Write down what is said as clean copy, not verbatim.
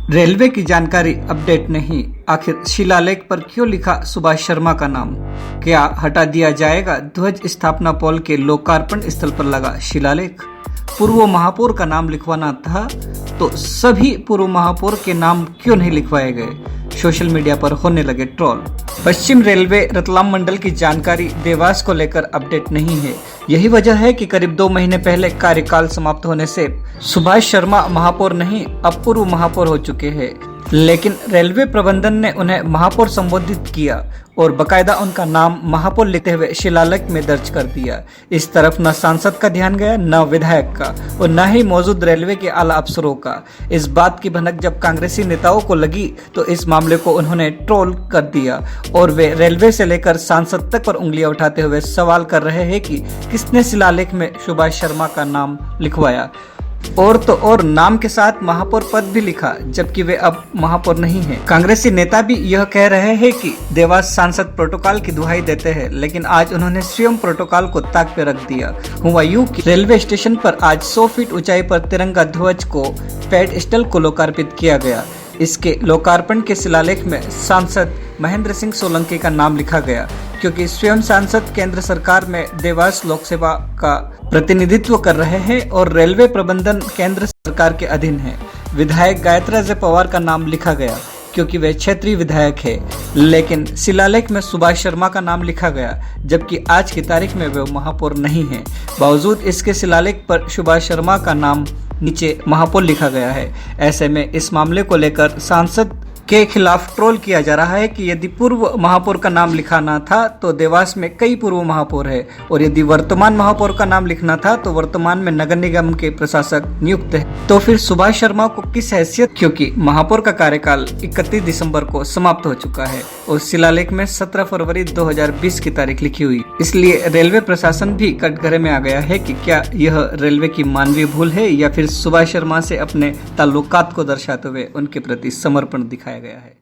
Railway की जानकारी update नहीं, आखिर शिलालेख पर क्यों लिखा सुभाष शर्मा का नाम? क्या हटा दिया जाएगा ध्वज स्थापना पोल के लोकार्पण स्थल पर लगा शिलालेख? पूर्व महापौर का नाम लिखवाना था तो सभी पूर्व महापौर के नाम क्यों नहीं लिखवाए गए? सोशल मीडिया पर होने लगे ट्रोल। पश्चिम रेलवे रतलाम मंडल की जानकारी देवास को लेकर अपडेट नहीं है। यही वजह है कि करीब 2 महीने पहले कार्यकाल समाप्त होने से सुभाष शर्मा महापौर नहीं अब पूर्व महापौर हो चुके हैं, लेकिन रेलवे प्रबंधन ने उन्हें महापौर संबोधित किया और बकायदा उनका नाम महापौर लिखते हुए शिलालेख में दर्ज कर दिया। इस तरफ न सांसद का ध्यान गया, न विधायक का और न ही मौजूद रेलवे के आला अफसरों का। इस बात की भनक जब कांग्रेसी नेताओं को लगी तो इस मामले को उन्होंने ट्रोल कर दिया और वे रेलवे से लेकर सांसद तक पर उंगलियां उठाते हुए सवाल कर रहे हैं कि किसने शिलालेख में सुभाष शर्मा का नाम लिखवाया, और तो और नाम के साथ महापौर पद भी लिखा, जबकि वे अब महापौर नहीं हैं। कांग्रेसी नेता भी यह कह रहे हैं कि देवास सांसद प्रोटोकॉल की दुहाई देते हैं, लेकिन आज उन्होंने स्वयं प्रोटोकॉल को ताक पे रख दिया। हुआ यूं कि रेलवे स्टेशन पर आज 100 फीट ऊंचाई पर तिरंगा ध्वज को पेडस्टल को लोकार्पित किया गया। इसके लोकार्पण के शिलालेख में सांसद महेंद्र सिंह सोलंकी का नाम लिखा गया, क्योंकि स्वयं सांसद केंद्र सरकार में देवास लोकसभा का प्रतिनिधित्व कर रहे हैं और रेलवे प्रबंधन केंद्र सरकार के अधीन है। विधायक गायत्री पवार का नाम लिखा गया क्योंकि वे क्षेत्रीय विधायक है, लेकिन शिलालेख में सुभाष शर्मा का नाम लिखा गया, जबकि आज की तारीख में वे महापौर नहीं हैं। बावजूद इसके शिलालेख पर सुभाष शर्मा का नाम नीचे महापौर लिखा गया है। ऐसे में इस मामले को लेकर सांसद के खिलाफ ट्रोल किया जा रहा है कि यदि पूर्व महापौर का नाम लिखाना था तो देवास में कई पूर्व महापौर है, और यदि वर्तमान महापौर का नाम लिखना था तो वर्तमान में नगर निगम के प्रशासक नियुक्त है, तो फिर सुभाष शर्मा को किस हैसियत? क्योंकि महापौर का कार्यकाल 31 दिसंबर को समाप्त हो चुका है और शिलालेख में 17 फरवरी 2020 की तारीख लिखी हुई। इसलिए रेलवे प्रशासन भी कटघरे में आ गया है कि क्या यह रेलवे की मानवीय भूल है या फिर सुभाष शर्मा से अपने ताल्लुकात को दर्शाते हुए उनके प्रति समर्पण दिखाया गया है।